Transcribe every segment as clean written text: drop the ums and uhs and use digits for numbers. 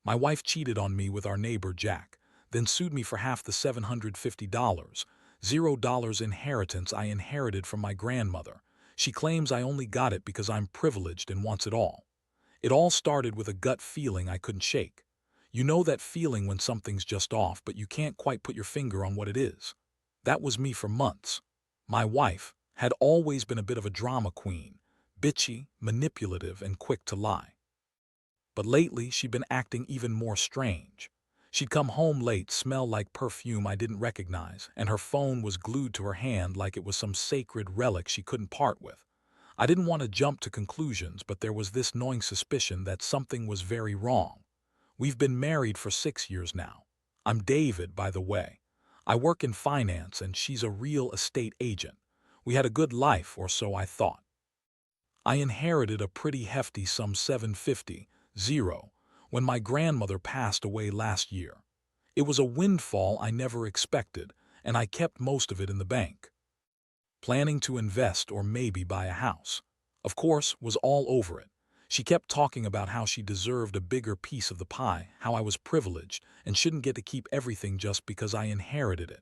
My wife cheated on me with our neighbor Jack, then sued me for half the $750, $0 inheritance I inherited from my grandmother. She claims I only got it because I'm privileged and wants it all. It all started with a gut feeling I couldn't shake. You know that feeling when something's just off, but you can't quite put your finger on what it is. That was me for months. My wife had always been a bit of a drama queen, bitchy, manipulative, and quick to lie. But lately, she'd been acting even more strange. She'd come home late, smell like perfume I didn't recognize, and her phone was glued to her hand like it was some sacred relic she couldn't part with. I didn't want to jump to conclusions, but there was this gnawing suspicion that something was very wrong. We've been married for 6 years now. I'm David, by the way. I work in finance and she's a real estate agent. We had a good life, or so I thought. I inherited a pretty hefty sum 750, when my grandmother passed away last year. It was a windfall I never expected, and I kept most of it in the bank, planning to invest or maybe buy a house. Of course, was all over it. She kept talking about how she deserved a bigger piece of the pie, how I was privileged and shouldn't get to keep everything just because I inherited it.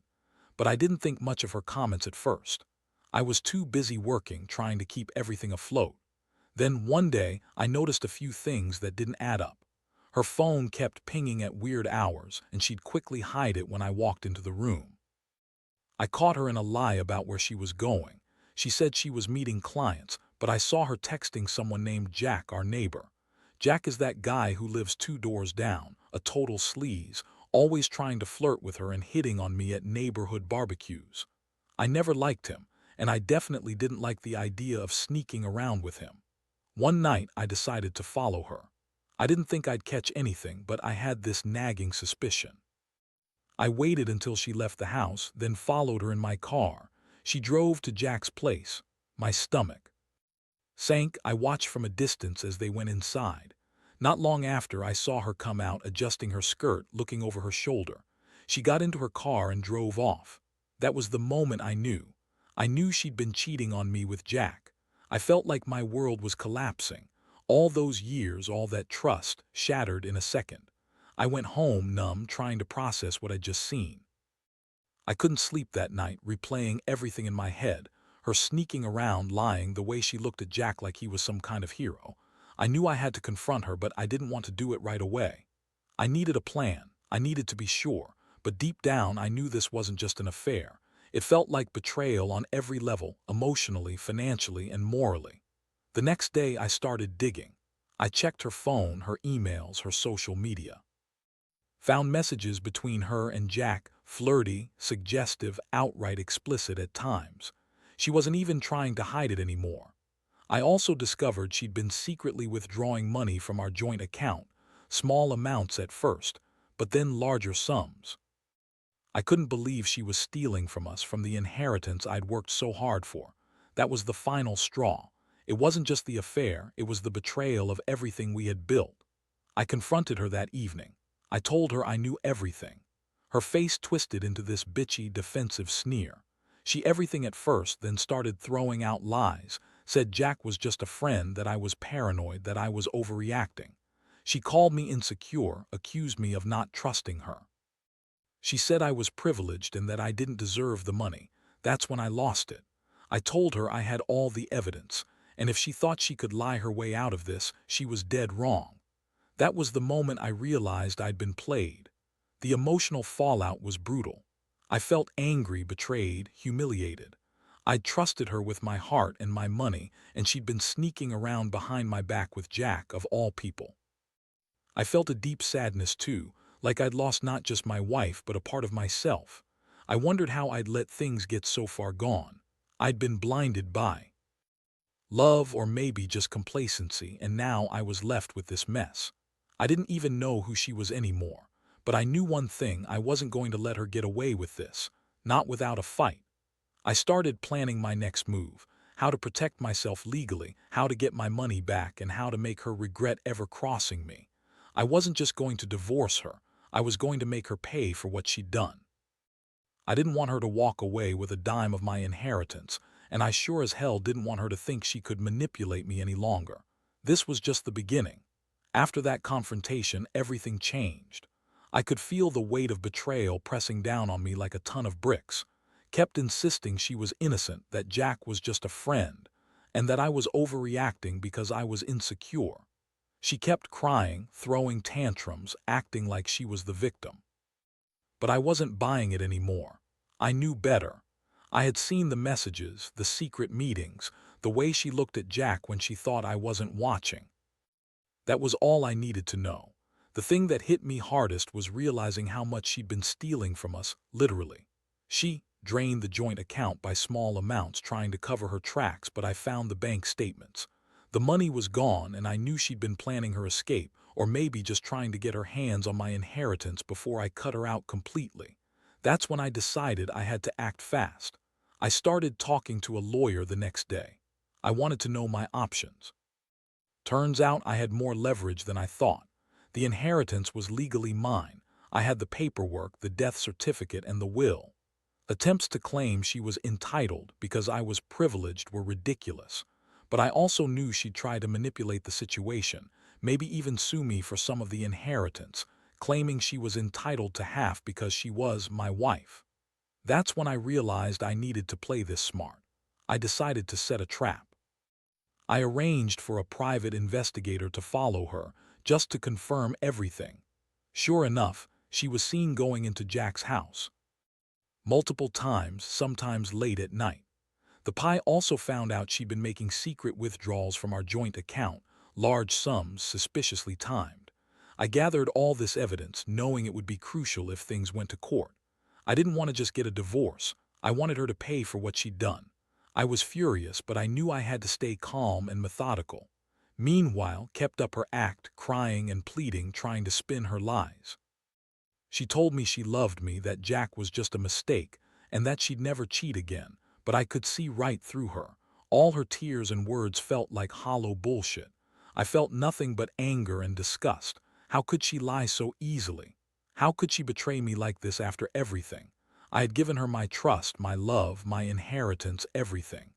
But I didn't think much of her comments at first. I was too busy working, trying to keep everything afloat. Then one day, I noticed a few things that didn't add up. Her phone kept pinging at weird hours, and she'd quickly hide it when I walked into the room. I caught her in a lie about where she was going. She said she was meeting clients, but I saw her texting someone named Jack, our neighbor. Jack is that guy who lives 2 doors down, a total sleaze, always trying to flirt with her and hitting on me at neighborhood barbecues. I never liked him, and I definitely didn't like the idea of sneaking around with him. One night, I decided to follow her. I didn't think I'd catch anything, but I had this nagging suspicion. I waited until she left the house, then followed her in my car. She drove to Jack's place. My stomach sank. I watched from a distance as they went inside. Not long after, I saw her come out, adjusting her skirt, looking over her shoulder. She got into her car and drove off. That was the moment I knew. I knew she'd been cheating on me with Jack. I felt like my world was collapsing. All those years, all that trust, shattered in a second. I went home numb, trying to process what I'd just seen. I couldn't sleep that night, replaying everything in my head, her sneaking around, lying, the way she looked at Jack like he was some kind of hero. I knew I had to confront her, but I didn't want to do it right away. I needed a plan. I needed to be sure. But deep down, I knew this wasn't just an affair. It felt like betrayal on every level, emotionally, financially, and morally. The next day, I started digging. I checked her phone, her emails, her social media. Found messages between her and Jack, flirty, suggestive, outright explicit at times. She wasn't even trying to hide it anymore. I also discovered she'd been secretly withdrawing money from our joint account, small amounts at first, but then larger sums. I couldn't believe she was stealing from us, from the inheritance I'd worked so hard for. That was the final straw. It wasn't just the affair, it was the betrayal of everything we had built. I confronted her that evening. I told her I knew everything. Her face twisted into this bitchy, defensive sneer. She everything at first, then started throwing out lies, said Jack was just a friend, that I was paranoid, that I was overreacting. She called me insecure, accused me of not trusting her. She said I was privileged and that I didn't deserve the money. That's when I lost it. I told her I had all the evidence, and if she thought she could lie her way out of this, she was dead wrong. That was the moment I realized I'd been played. The emotional fallout was brutal. I felt angry, betrayed, humiliated. I'd trusted her with my heart and my money, and she'd been sneaking around behind my back with Jack, of all people. I felt a deep sadness too, like I'd lost not just my wife but a part of myself. I wondered how I'd let things get so far gone. I'd been blinded by love, or maybe just complacency, and now I was left with this mess. I didn't even know who she was anymore, but I knew one thing: I wasn't going to let her get away with this, not without a fight. I started planning my next move, how to protect myself legally, how to get my money back, and how to make her regret ever crossing me. I wasn't just going to divorce her, I was going to make her pay for what she'd done. I didn't want her to walk away with a dime of my inheritance, and I sure as hell didn't want her to think she could manipulate me any longer. This was just the beginning. After that confrontation, everything changed. I could feel the weight of betrayal pressing down on me like a ton of bricks. Kept insisting she was innocent, that Jack was just a friend, and that I was overreacting because I was insecure. She kept crying, throwing tantrums, acting like she was the victim. But I wasn't buying it anymore. I knew better. I had seen the messages, the secret meetings, the way she looked at Jack when she thought I wasn't watching. That was all I needed to know. The thing that hit me hardest was realizing how much she'd been stealing from us, literally. She drained the joint account by small amounts trying to cover her tracks, but I found the bank statements. The money was gone, and I knew she'd been planning her escape, or maybe just trying to get her hands on my inheritance before I cut her out completely. That's when I decided I had to act fast. I started talking to a lawyer the next day. I wanted to know my options. Turns out I had more leverage than I thought. The inheritance was legally mine. I had the paperwork, the death certificate, and the will. Attempts to claim she was entitled because I was privileged were ridiculous. But I also knew she'd try to manipulate the situation, maybe even sue me for some of the inheritance, claiming she was entitled to half because she was my wife. That's when I realized I needed to play this smart. I decided to set a trap. I arranged for a private investigator to follow her, just to confirm everything. Sure enough, she was seen going into Jack's house. Multiple times, sometimes late at night. The PI also found out she'd been making secret withdrawals from our joint account, large sums suspiciously timed. I gathered all this evidence, knowing it would be crucial if things went to court. I didn't want to just get a divorce. I wanted her to pay for what she'd done. I was furious, but I knew I had to stay calm and methodical. Meanwhile, kept up her act, crying and pleading, trying to spin her lies. She told me she loved me, that Jack was just a mistake, and that she'd never cheat again, but I could see right through her. All her tears and words felt like hollow bullshit. I felt nothing but anger and disgust. How could she lie so easily? How could she betray me like this after everything? I had given her my trust, my love, my inheritance, everything.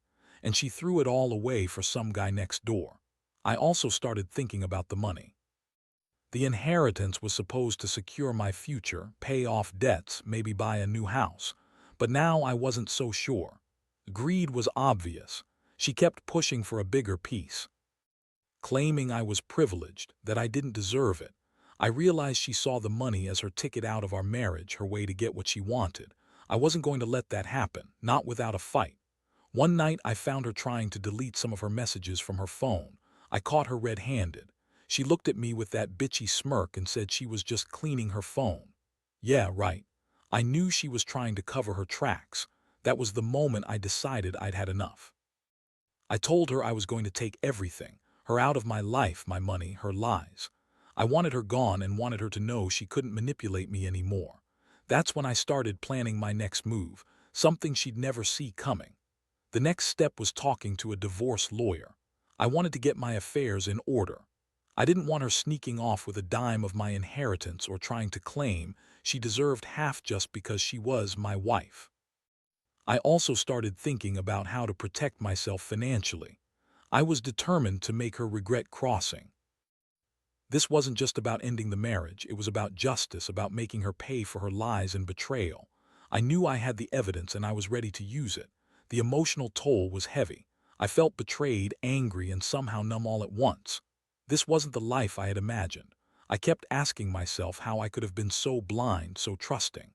And she threw it all away for some guy next door. I also started thinking about the money. The inheritance was supposed to secure my future, pay off debts, maybe buy a new house. But now I wasn't so sure. Greed was obvious. She kept pushing for a bigger piece, claiming I was privileged, that I didn't deserve it. I realized she saw the money as her ticket out of our marriage, her way to get what she wanted. I wasn't going to let that happen, not without a fight. One night I found her trying to delete some of her messages from her phone. I caught her red-handed. She looked at me with that bitchy smirk and said she was just cleaning her phone. Yeah, right. I knew she was trying to cover her tracks. That was the moment I decided I'd had enough. I told her I was going to take everything, her out of my life, my money, her lies. I wanted her gone and wanted her to know she couldn't manipulate me anymore. That's when I started planning my next move, something she'd never see coming. The next step was talking to a divorce lawyer. I wanted to get my affairs in order. I didn't want her sneaking off with a dime of my inheritance or trying to claim she deserved half just because she was my wife. I also started thinking about how to protect myself financially. I was determined to make her regret crossing. This wasn't just about ending the marriage, it was about justice, about making her pay for her lies and betrayal. I knew I had the evidence and I was ready to use it. The emotional toll was heavy. I felt betrayed, angry, and somehow numb all at once. This wasn't the life I had imagined. I kept asking myself how I could have been so blind, so trusting.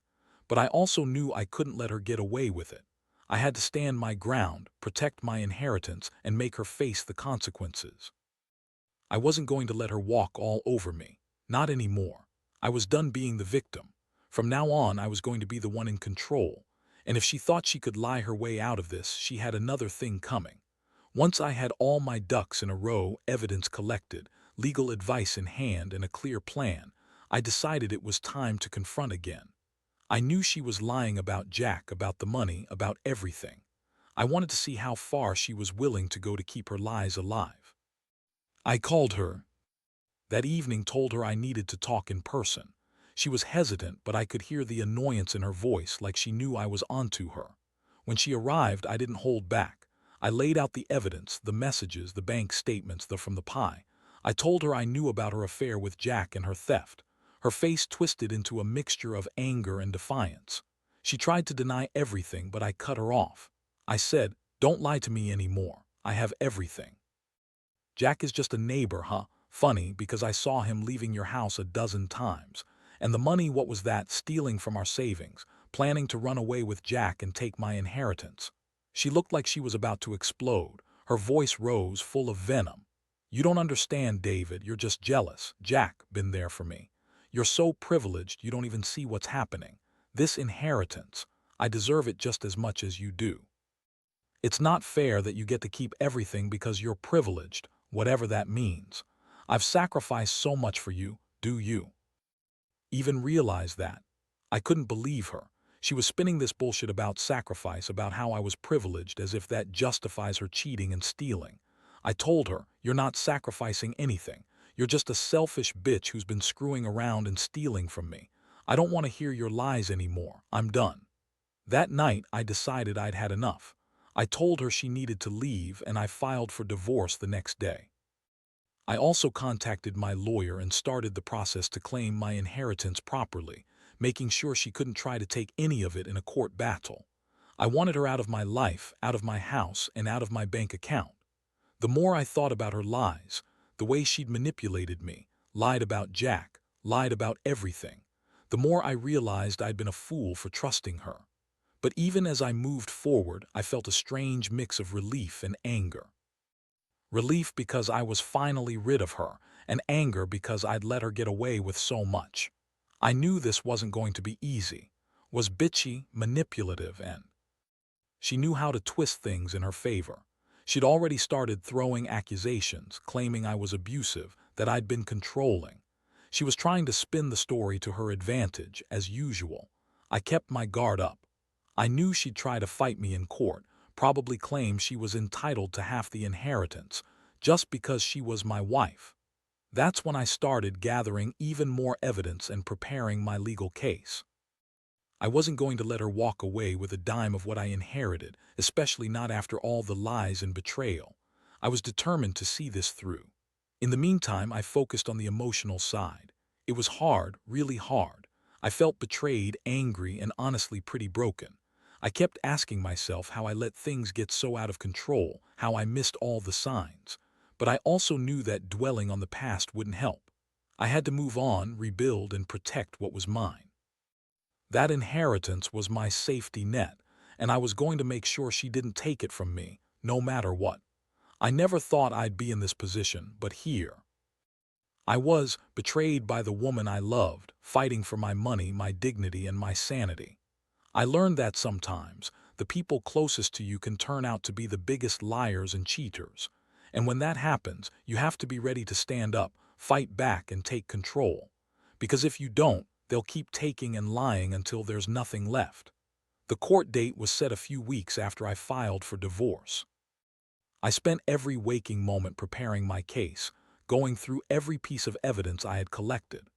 But I also knew I couldn't let her get away with it. I had to stand my ground, protect my inheritance, and make her face the consequences. I wasn't going to let her walk all over me. Not anymore. I was done being the victim. From now on, I was going to be the one in control. And if she thought she could lie her way out of this, she had another thing coming. Once I had all my ducks in a row, evidence collected, legal advice in hand, and a clear plan, I decided it was time to confront again. I knew she was lying about Jack, about the money, about everything. I wanted to see how far she was willing to go to keep her lies alive. I called her that evening, told her I needed to talk in person. She was hesitant, but I could hear the annoyance in her voice, like she knew I was onto her. When she arrived, I didn't hold back. I laid out the evidence, the messages, the bank statements, from the pie. I told her I knew about her affair with Jack and her theft. Her face twisted into a mixture of anger and defiance. She tried to deny everything, but I cut her off. I said, "Don't lie to me anymore. I have everything. Jack is just a neighbor, huh? Funny, because I saw him leaving your house a dozen times. And the money, what was that? Stealing from our savings, planning to run away with Jack and take my inheritance." She looked like she was about to explode. Her voice rose, full of venom. "You don't understand, David. You're just jealous. Jack been there for me. You're so privileged you don't even see what's happening. This inheritance, I deserve it just as much as you do. It's not fair that you get to keep everything because you're privileged, whatever that means. I've sacrificed so much for you, do you even realize that?" I couldn't believe her. She was spinning this bullshit about sacrifice, about how I was privileged, as if that justifies her cheating and stealing. I told her, "You're not sacrificing anything. You're just a selfish bitch who's been screwing around and stealing from me. I don't want to hear your lies anymore. I'm done." That night, I decided I'd had enough. I told her she needed to leave, and I filed for divorce the next day. I also contacted my lawyer and started the process to claim my inheritance properly, making sure she couldn't try to take any of it in a court battle. I wanted her out of my life, out of my house, and out of my bank account. The more I thought about her lies, the way she'd manipulated me, lied about Jack, lied about everything, the more I realized I'd been a fool for trusting her. But even as I moved forward, I felt a strange mix of relief and anger. Relief because I was finally rid of her, and anger because I'd let her get away with so much. I knew this wasn't going to be easy, was bitchy, manipulative, and she knew how to twist things in her favor. She'd already started throwing accusations, claiming I was abusive, that I'd been controlling. She was trying to spin the story to her advantage, as usual. I kept my guard up. I knew she'd try to fight me in court, probably claim she was entitled to half the inheritance, just because she was my wife. That's when I started gathering even more evidence and preparing my legal case. I wasn't going to let her walk away with a dime of what I inherited, especially not after all the lies and betrayal. I was determined to see this through. In the meantime, I focused on the emotional side. It was hard, really hard. I felt betrayed, angry, and honestly pretty broken. I kept asking myself how I let things get so out of control, how I missed all the signs. But I also knew that dwelling on the past wouldn't help. I had to move on, rebuild, and protect what was mine. That inheritance was my safety net, and I was going to make sure she didn't take it from me, no matter what. I never thought I'd be in this position, but here I was, betrayed by the woman I loved, fighting for my money, my dignity, and my sanity. I learned that sometimes the people closest to you can turn out to be the biggest liars and cheaters. And when that happens, you have to be ready to stand up, fight back, and take control. Because if you don't, they'll keep taking and lying until there's nothing left. The court date was set a few weeks after I filed for divorce. I spent every waking moment preparing my case, going through every piece of evidence I had collected.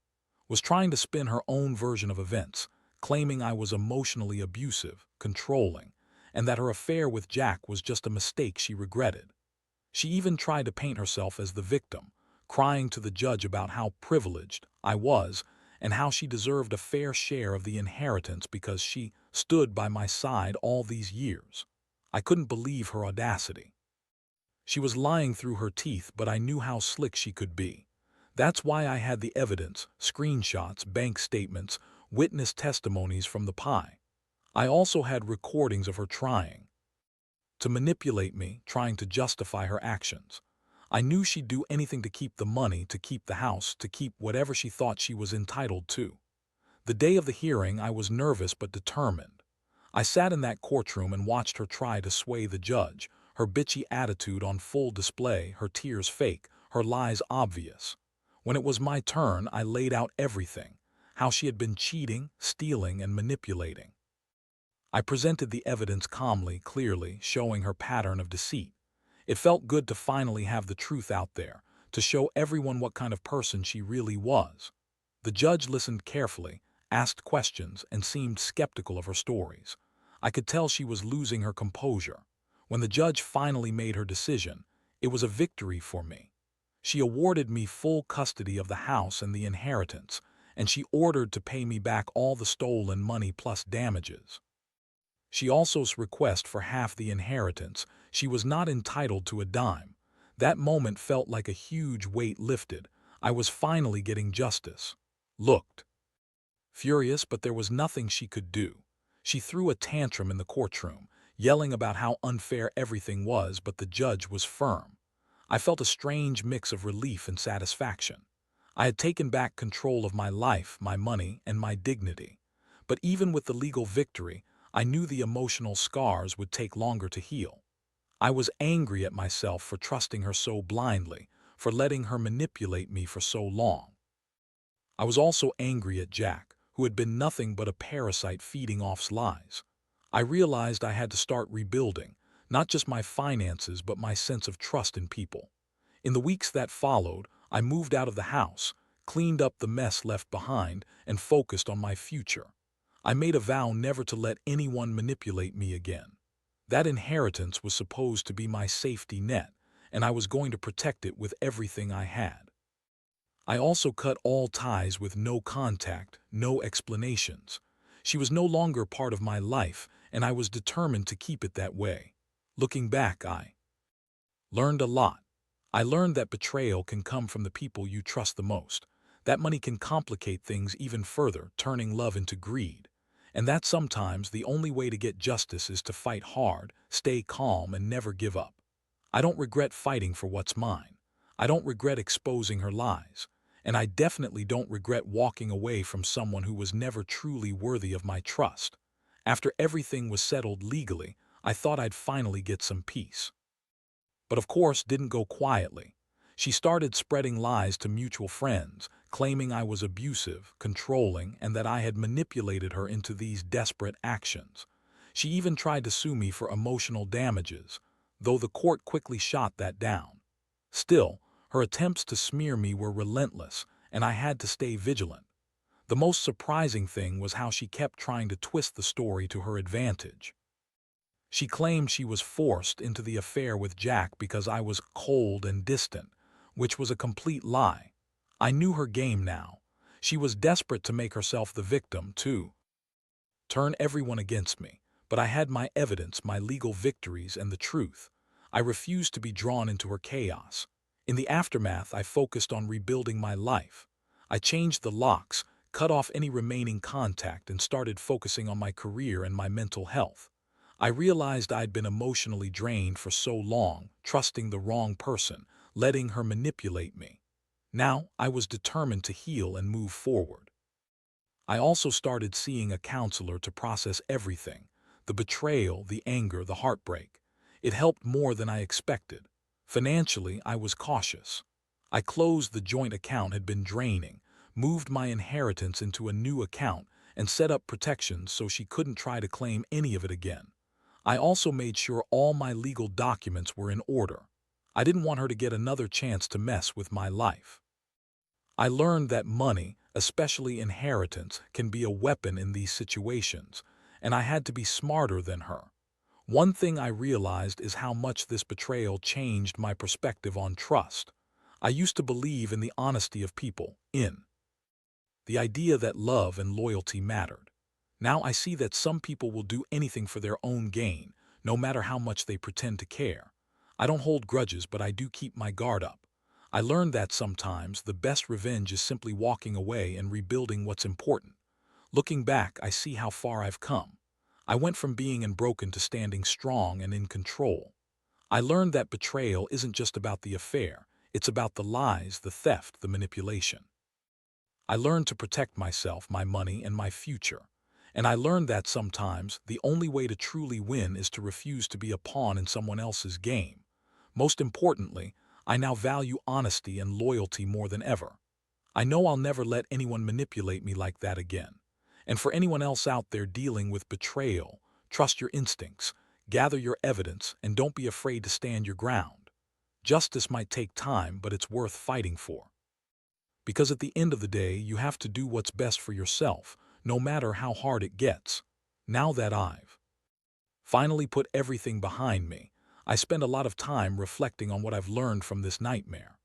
Was trying to spin her own version of events, claiming I was emotionally abusive, controlling, and that her affair with Jack was just a mistake she regretted. She even tried to paint herself as the victim, crying to the judge about how privileged I was and how she deserved a fair share of the inheritance because she stood by my side all these years. I couldn't believe her audacity. She was lying through her teeth, but I knew how slick she could be. That's why I had the evidence, screenshots, bank statements, witness testimonies from the pie. I also had recordings of her trying to manipulate me, trying to justify her actions. I knew she'd do anything to keep the money, to keep the house, to keep whatever she thought she was entitled to. The day of the hearing, I was nervous but determined. I sat in that courtroom and watched her try to sway the judge, her bitchy attitude on full display, her tears fake, her lies obvious. When it was my turn, I laid out everything, how she had been cheating, stealing, and manipulating. I presented the evidence calmly, clearly, showing her pattern of deceit. It felt good to finally have the truth out there, to show everyone what kind of person she really was. The judge listened carefully, asked questions, and seemed skeptical of her stories. I could tell she was losing her composure. When the judge finally made her decision, it was a victory for me. She awarded me full custody of the house and the inheritance, and she ordered to pay me back all the stolen money plus damages. She also requested for half the inheritance. She was not entitled to a dime. That moment felt like a huge weight lifted. I was finally getting justice. Looked furious, but there was nothing she could do. She threw a tantrum in the courtroom, yelling about how unfair everything was, but the judge was firm. I felt a strange mix of relief and satisfaction. I had taken back control of my life, my money, and my dignity. But even with the legal victory, I knew the emotional scars would take longer to heal. I was angry at myself for trusting her so blindly, for letting her manipulate me for so long. I was also angry at Jack, who had been nothing but a parasite feeding off lies. I realized I had to start rebuilding, not just my finances but my sense of trust in people. In the weeks that followed, I moved out of the house, cleaned up the mess left behind, and focused on my future. I made a vow never to let anyone manipulate me again. That inheritance was supposed to be my safety net, and I was going to protect it with everything I had. I also cut all ties with no contact, no explanations. She was no longer part of my life, and I was determined to keep it that way. Looking back, I learned a lot. I learned that betrayal can come from the people you trust the most. That money can complicate things even further, turning love into greed. And that sometimes the only way to get justice is to fight hard, stay calm, and never give up. I don't regret fighting for what's mine. I don't regret exposing her lies. And I definitely don't regret walking away from someone who was never truly worthy of my trust. After everything was settled legally, I thought I'd finally get some peace. But of course didn't go quietly. She started spreading lies to mutual friends, claiming I was abusive, controlling, and that I had manipulated her into these desperate actions. She even tried to sue me for emotional damages, though the court quickly shot that down. Still, her attempts to smear me were relentless, and I had to stay vigilant. The most surprising thing was how she kept trying to twist the story to her advantage. She claimed she was forced into the affair with Jack because I was cold and distant, which was a complete lie. I knew her game now. She was desperate to make herself the victim, too. Turn everyone against me, but I had my evidence, my legal victories, and the truth. I refused to be drawn into her chaos. In the aftermath, I focused on rebuilding my life. I changed the locks, cut off any remaining contact, and started focusing on my career and my mental health. I realized I'd been emotionally drained for so long, trusting the wrong person, letting her manipulate me. Now, I was determined to heal and move forward. I also started seeing a counselor to process everything: the betrayal, the anger, the heartbreak. It helped more than I expected. Financially, I was cautious. I closed the joint account had been draining, moved my inheritance into a new account, and set up protections so she couldn't try to claim any of it again. I also made sure all my legal documents were in order. I didn't want her to get another chance to mess with my life. I learned that money, especially inheritance, can be a weapon in these situations, and I had to be smarter than her. One thing I realized is how much this betrayal changed my perspective on trust. I used to believe in the honesty of people, in the idea that love and loyalty mattered. Now I see that some people will do anything for their own gain, no matter how much they pretend to care. I don't hold grudges, but I do keep my guard up. I learned that sometimes the best revenge is simply walking away and rebuilding what's important. Looking back, I see how far I've come. I went from being broken to standing strong and in control. I learned that betrayal isn't just about the affair, it's about the lies, the theft, the manipulation. I learned to protect myself, my money, and my future. And I learned that sometimes the only way to truly win is to refuse to be a pawn in someone else's game. Most importantly, I now value honesty and loyalty more than ever. I know I'll never let anyone manipulate me like that again. And for anyone else out there dealing with betrayal, trust your instincts, gather your evidence, and don't be afraid to stand your ground. Justice might take time, but it's worth fighting for. Because at the end of the day, you have to do what's best for yourself, no matter how hard it gets. Now that I've finally put everything behind me, I spend a lot of time reflecting on what I've learned from this nightmare.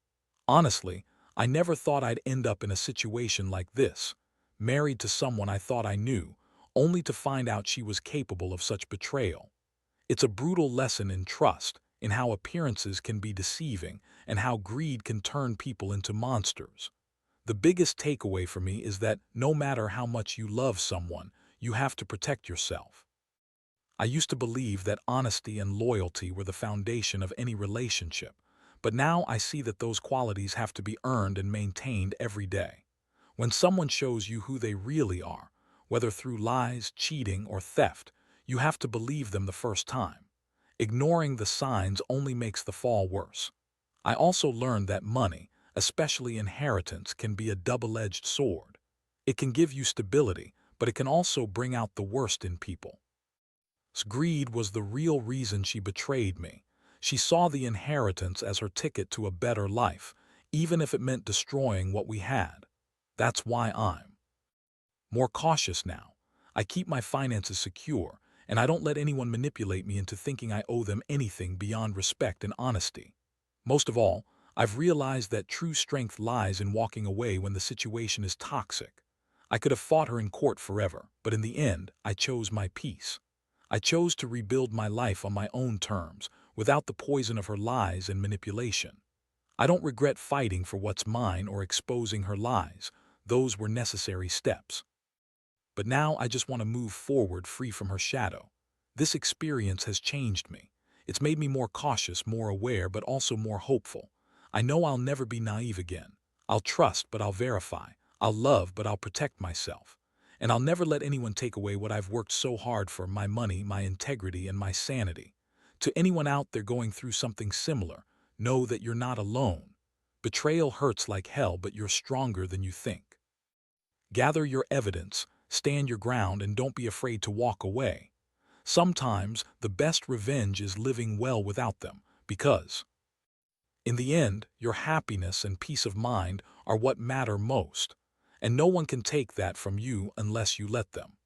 Honestly, I never thought I'd end up in a situation like this, married to someone I thought I knew, only to find out she was capable of such betrayal. It's a brutal lesson in trust, in how appearances can be deceiving, and how greed can turn people into monsters. The biggest takeaway for me is that no matter how much you love someone, you have to protect yourself. I used to believe that honesty and loyalty were the foundation of any relationship, but now I see that those qualities have to be earned and maintained every day. When someone shows you who they really are, whether through lies, cheating, or theft, you have to believe them the first time. Ignoring the signs only makes the fall worse. I also learned that money, especially inheritance, can be a double-edged sword. It can give you stability, but it can also bring out the worst in people. Greed was the real reason she betrayed me. She saw the inheritance as her ticket to a better life, even if it meant destroying what we had. That's why I'm more cautious now. I keep my finances secure, and I don't let anyone manipulate me into thinking I owe them anything beyond respect and honesty. Most of all, I've realized that true strength lies in walking away when the situation is toxic. I could have fought her in court forever, but in the end, I chose my peace. I chose to rebuild my life on my own terms, without the poison of her lies and manipulation. I don't regret fighting for what's mine or exposing her lies. Those were necessary steps. But now I just want to move forward free from her shadow. This experience has changed me. It's made me more cautious, more aware, but also more hopeful. I know I'll never be naive again. I'll trust, but I'll verify. I'll love, but I'll protect myself. And I'll never let anyone take away what I've worked so hard for: my money, my integrity, and my sanity. To anyone out there going through something similar, know that you're not alone. Betrayal hurts like hell, but you're stronger than you think. Gather your evidence, stand your ground, and don't be afraid to walk away. Sometimes the best revenge is living well without them, because, in the end, your happiness and peace of mind are what matter most, and no one can take that from you unless you let them.